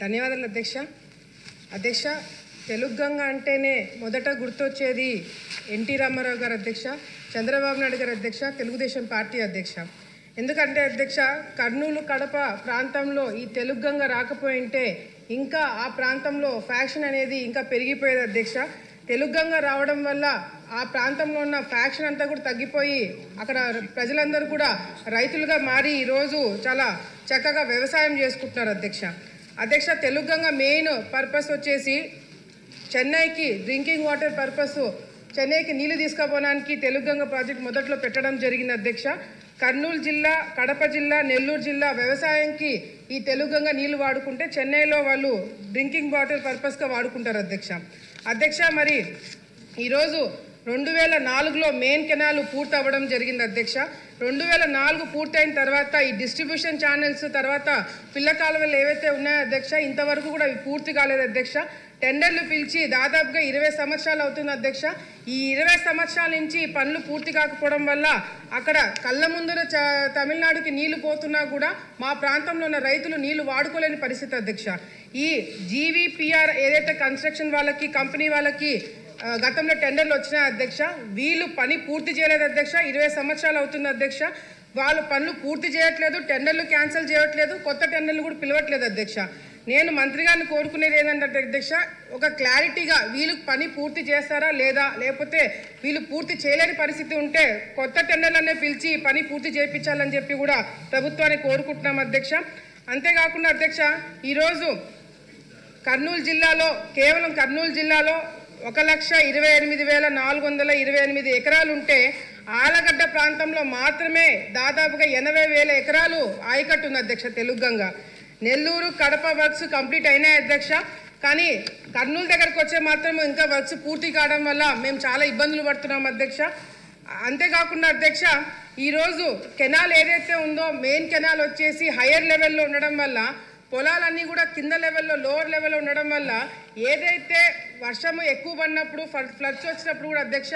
ధన్యవాదాలు అధ్యక్ష. అధ్యక్ష, తెలుగు గంగ అంటేనే మొదట గుర్తొచ్చేది ఎన్టీ రామారావు గారు అధ్యక్ష, చంద్రబాబు నాయుడు గారు అధ్యక్ష, తెలుగుదేశం పార్టీ అధ్యక్ష. ఎందుకంటే అధ్యక్ష, కర్నూలు కడప ప్రాంతంలో ఈ తెలుగు గంగ రాకపోయింటే ఇంకా ఆ ప్రాంతంలో ఫ్యాక్షన్ అనేది ఇంకా పెరిగిపోయేది అధ్యక్ష. తెలుగు గంగ రావడం వల్ల ఆ ప్రాంతంలో ఉన్న ఫ్యాక్షన్ అంతా కూడా తగ్గిపోయి అక్కడ ప్రజలందరూ కూడా రైతులుగా మారి ఈరోజు చాలా చక్కగా వ్యవసాయం చేసుకుంటున్నారు అధ్యక్ష. అధ్యక్ష, తెలుగు గంగ మెయిన్ పర్పస్ వచ్చేసి చెన్నైకి డ్రింకింగ్ వాటర్ పర్పస్, చెన్నైకి నీళ్లు తీసుకుపోవడానికి తెలుగు గంగ ప్రాజెక్ట్ మొదట్లో పెట్టడం జరిగింది అధ్యక్ష. కర్నూలు జిల్లా, కడప జిల్లా, నెల్లూరు జిల్లా వ్యవసాయంకి ఈ తెలుగు గంగ నీళ్లు వాడుకుంటే చెన్నైలో వాళ్ళు డ్రింకింగ్ వాటర్ పర్పస్గా వాడుకుంటారు అధ్యక్ష. మరి ఈరోజు 2004లో మెయిన్ కెనాల్ పూర్తి అవ్వడం జరిగింది అధ్యక్ష. 2004 పూర్తయిన తర్వాత ఈ డిస్ట్రిబ్యూషన్ ఛానల్స్ తర్వాత పిల్ల కాలువలు ఏవైతే ఉన్నాయో అధ్యక్ష, ఇంతవరకు కూడా పూర్తి కాలేదు అధ్యక్ష. టెండర్లు పిలిచి దాదాపుగా 20 సంవత్సరాలు అవుతుంది అధ్యక్ష. ఈ 20 సంవత్సరాల నుంచి పనులు పూర్తి కాకపోవడం వల్ల అక్కడ కళ్ళ ముందర తమిళనాడుకి నీళ్లు పోతున్నా కూడా మా ప్రాంతంలో ఉన్న రైతులు నీళ్లు వాడుకోలేని పరిస్థితి అధ్యక్ష. ఈ జీవీపీఆర్ ఏదైతే కన్స్ట్రక్షన్ వాళ్ళకి, కంపెనీ వాళ్ళకి గతంలో టెండర్లు వచ్చినాయి అధ్యక్ష, వీళ్ళు పని పూర్తి చేయలేదు అధ్యక్ష. 20 సంవత్సరాలు అవుతుంది అధ్యక్ష. వాళ్ళు పనులు పూర్తి చేయట్లేదు, టెండర్లు క్యాన్సిల్ చేయట్లేదు, కొత్త టెండర్లు కూడా పిలవట్లేదు అధ్యక్ష. నేను మంత్రి గారిని కోరుకునేది ఏంటంటే అధ్యక్ష, ఒక క్లారిటీగా వీళ్ళు పని పూర్తి చేస్తారా లేదా, లేకపోతే వీళ్ళు పూర్తి చేయలేని పరిస్థితి ఉంటే కొత్త టెండర్లనే పిలిచి పని పూర్తి చేయించాలని చెప్పి కూడా ప్రభుత్వాన్ని కోరుకుంటున్నాం అధ్యక్ష. అంతేకాకుండా అధ్యక్ష, ఈరోజు కర్నూలు జిల్లాలో కేవలం కర్నూలు జిల్లాలో 1,28,428 ఎకరాలు ఉంటే ఆలగడ్డ ప్రాంతంలో మాత్రమే దాదాపుగా 80,000 ఎకరాలు ఆయకట్టు ఉంది అధ్యక్ష తెలుగు గంగ. నెల్లూరు, కడప వర్క్స్ కంప్లీట్ అయినాయి అధ్యక్ష. కానీ కర్నూలు దగ్గరకు వచ్చే మాత్రం ఇంకా వర్క్స్ పూర్తి కావడం వల్ల మేము చాలా ఇబ్బందులు పడుతున్నాం అధ్యక్ష. అంతేకాకుండా అధ్యక్ష, ఈరోజు కెనాల్ ఏదైతే ఉందో మెయిన్ కెనాల్ వచ్చేసి హయ్యర్ లెవెల్లో ఉండడం వల్ల పొలాలన్నీ కూడా కింద లెవెల్లో, లోవర్ లెవెల్లో ఉండడం వల్ల ఏదైతే వర్షము ఎక్కువ పడినప్పుడు ఫ్లడ్స్ వచ్చినప్పుడు కూడా అధ్యక్ష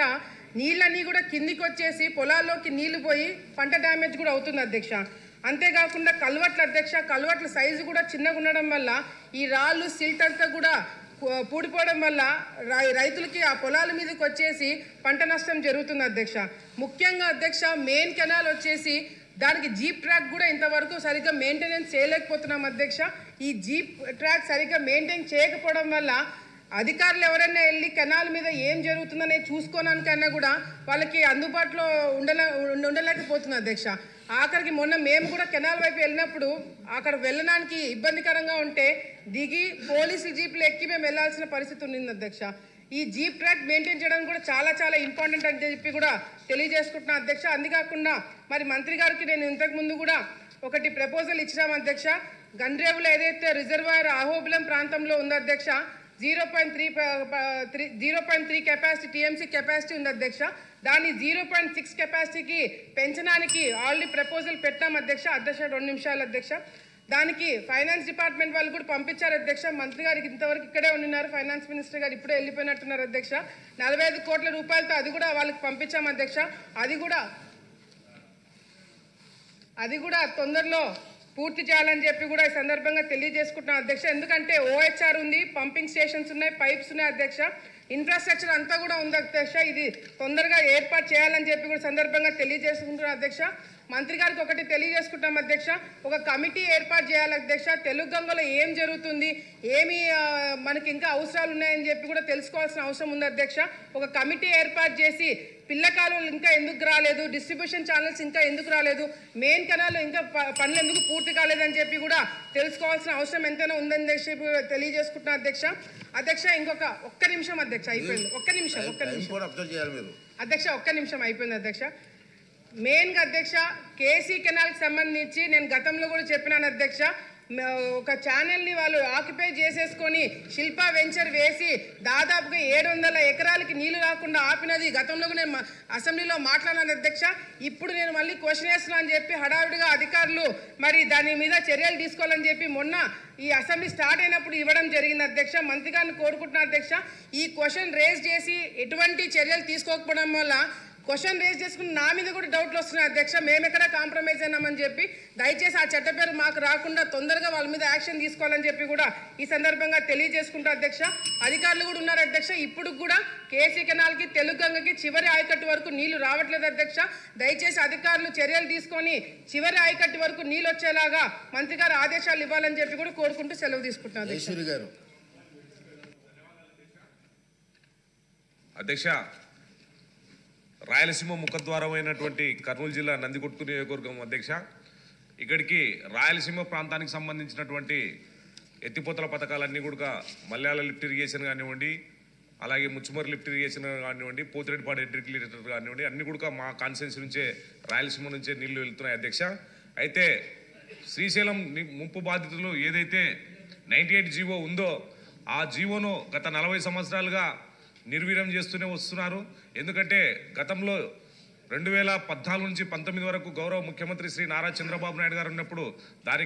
నీళ్ళన్నీ కూడా కిందికి వచ్చేసి పొలాల్లోకి నీళ్లు పోయి పంట డ్యామేజ్ కూడా అవుతుంది అధ్యక్ష. అంతేకాకుండా కల్వట్లు అధ్యక్ష, కల్వట్ల సైజు కూడా చిన్నగా ఉండడం వల్ల ఈ రాళ్ళు, సిల్ట్ అంతా కూడా పూడిపోవడం వల్ల రైతులకి ఆ పొలాల మీదకి వచ్చేసి పంట నష్టం జరుగుతుంది అధ్యక్ష. ముఖ్యంగా అధ్యక్ష, మెయిన్ కెనాల్ వచ్చేసి దానికి జీప్ ట్రాక్ కూడా ఇంతవరకు సరిగ్గా మెయింటెనెన్స్ చేయలేకపోతున్నాం అధ్యక్ష. ఈ జీప్ ట్రాక్ సరిగ్గా మెయింటైన్ చేయకపోవడం వల్ల అధికారులు ఎవరైనా వెళ్ళి కెనాల్ మీద ఏం జరుగుతుందనే చూసుకోవడానికైనా కూడా వాళ్ళకి అందుబాటులో ఉండలేకపోతుంది అధ్యక్ష. ఆఖరికి మొన్న మేము కూడా కెనాల్ వైపు వెళ్ళినప్పుడు అక్కడ వెళ్ళడానికి ఇబ్బందికరంగా ఉంటే దిగి పోలీసులు జీప్లు ఎక్కి మేము వెళ్ళాల్సిన పరిస్థితి ఉంది అధ్యక్ష. ఈ జీప్ ట్రాక్ మెయింటైన్ చేయడం కూడా చాలా చాలా ఇంపార్టెంట్ అని చెప్పి కూడా తెలియజేసుకుంటున్నాను అధ్యక్ష. అంతేకాకుండా మరి మంత్రి గారికి నేను ఇంతకుముందు కూడా ఒకటి ప్రపోజల్ ఇచ్చినాం అధ్యక్ష. గండ్రేవులో ఏదైతే రిజర్వాయర్ అహోబిలం ప్రాంతంలో ఉందో అధ్యక్ష, 0.3 కెపాసిటీ టీఎంసీ కెపాసిటీ ఉంది అధ్యక్ష. దాన్ని 0.6 కెపాసిటీకి పెంచడానికి ఆల్రెడీ ప్రపోజల్ పెట్టాం అధ్యక్ష. 2 నిమిషాలు అధ్యక్ష. దానికి ఫైనాన్స్ డిపార్ట్మెంట్ వాళ్ళు కూడా పంపించారు అధ్యక్ష. మంత్రి గారికి ఇంతవరకు ఇక్కడే ఉన్నారు, ఫైనాన్స్ మినిస్టర్ గారు ఇప్పుడే వెళ్ళిపోయినట్టున్నారు అధ్యక్ష. 45 కోట్ల రూపాయలతో అది కూడా వాళ్ళకి పంపించాం అధ్యక్ష. అది కూడా తొందరలో పూర్తి చేయాలని చెప్పి కూడా ఈ సందర్భంగా తెలియజేసుకుంటున్నాం అధ్యక్ష. ఎందుకంటే ఓహెచ్ఆర్ ఉంది, పంపింగ్ స్టేషన్స్ ఉన్నాయి, పైప్స్ ఉన్నాయి అధ్యక్ష, ఇన్ఫ్రాస్ట్రక్చర్ అంతా కూడా ఉంది అధ్యక్ష. ఇది తొందరగా ఏర్పాటు చేయాలని చెప్పి కూడా సందర్భంగా తెలియజేసుకుంటున్నాం అధ్యక్ష. మంత్రి గారికి ఒకటి తెలియజేసుకుంటాం అధ్యక్ష, ఒక కమిటీ ఏర్పాటు చేయాలి అధ్యక్ష. తెలుగు గంగలో ఏం జరుగుతుంది, ఏమి మనకి ఇంకా అవసరాలు ఉన్నాయని చెప్పి కూడా తెలుసుకోవాల్సిన అవసరం ఉంది అధ్యక్ష. ఒక కమిటీ ఏర్పాటు చేసి పిల్ల కాలువలు ఇంకా ఎందుకు రాలేదు, డిస్ట్రిబ్యూషన్ ఛానల్స్ ఇంకా ఎందుకు రాలేదు, మెయిన్ కెనాల్ ఇంకా పనులు ఎందుకు పూర్తి కాలేదని చెప్పి కూడా తెలుసుకోవాల్సిన అవసరం ఎంతైనా ఉందని చెప్పి తెలియజేసుకుంటున్నాను అధ్యక్ష. ఒక్క నిమిషం అధ్యక్ష, అయిపోయింది. ఒక్క నిమిషం అధ్యక్ష, ఒక్క నిమిషం అయిపోయింది అధ్యక్ష. మెయిన్గా అధ్యక్ష, కేసీ కెనాల్కి సంబంధించి నేను గతంలో కూడా చెప్పినాను అధ్యక్ష. ఒక ఛానల్ని వాళ్ళు ఆక్యుపై చేసేసుకొని శిల్పా వెంచర్ వేసి దాదాపుగా 700 ఎకరాలకి నీళ్లు రాకుండా ఆపినది గతంలో నేను అసెంబ్లీలో మాట్లాడాను అధ్యక్ష. ఇప్పుడు నేను మళ్ళీ క్వశ్చన్ వేస్తున్నా అని చెప్పి హడావుడిగా అధికారులు మరి దాని మీద చర్యలు తీసుకోవాలని చెప్పి మొన్న ఈ అసెంబ్లీ స్టార్ట్ అయినప్పుడు ఇవ్వడం జరిగింది అధ్యక్ష. మంత్రి గారిని కోరుకుంటున్నా అధ్యక్ష, ఈ క్వశ్చన్ రేజ్ చేసి ఎటువంటి చర్యలు తీసుకోకపోవడం వల్ల క్వశ్చన్ రేజ్ చేసుకుని నా మీద కూడా డౌట్లు వస్తున్నాయి అధ్యక్ష. మేము ఎక్కడ కాంప్రమైజ్ అయినామని చెప్పి దయచేసి ఆ చట్ట పేరు మాకు రాకుండా తొందరగా వాళ్ళ మీద యాక్షన్ తీసుకోవాలని చెప్పి కూడా ఈ సందర్భంగా తెలియజేసుకుంటా అధ్యక్ష. అధికారులు కూడా ఉన్నారు అధ్యక్ష. ఇప్పుడు కూడా కేసీ కెనాల్కి తెలుగంగకి చివరి ఆయకట్టు వరకు నీళ్లు రావట్లేదు అధ్యక్ష. దయచేసి అధికారులు చర్యలు తీసుకొని చివరి ఆయకట్టు వరకు నీళ్ళు వచ్చేలాగా మంత్రి గారు ఆదేశాలు ఇవ్వాలని చెప్పి కూడా కోరుకుంటూ సెలవు తీసుకుంటున్నాను అధ్యక్ష. రాయలసీమ ముఖద్వారమైనటువంటి కర్నూలు జిల్లా నందికొట్కు నియోజకవర్గం అధ్యక్ష. ఇక్కడికి రాయలసీమ ప్రాంతానికి సంబంధించినటువంటి ఎత్తిపోతల పథకాలన్నీ కూడా మల్యాల లిఫ్ట్ ఇరిగేషన్ కానివ్వండి, అలాగే ముచ్చుమరి లిఫ్ట్ ఇరిగేషన్ కానివ్వండి, పోతిరెడ్డిపాడు ఎడ్రిక్యులేటర్ కానివ్వండి, అన్నీ కూడా మా కాన్స్టిట్యున్సీ నుంచే రాయలసీమ నుంచే నీళ్లు వెళ్తున్నాయి అధ్యక్ష. అయితే శ్రీశైలం ముంపు బాధితులు ఏదైతే 98 జీవో ఉందో ఆ జీవోను గత 40 సంవత్సరాలుగా నిర్వీర్యం చేస్తూనే వస్తున్నారు. ఎందుకంటే గతంలో 2014 నుంచి 19 వరకు గౌరవ ముఖ్యమంత్రి శ్రీ నారా చంద్రబాబు నాయుడు గారు ఉన్నప్పుడు దానికి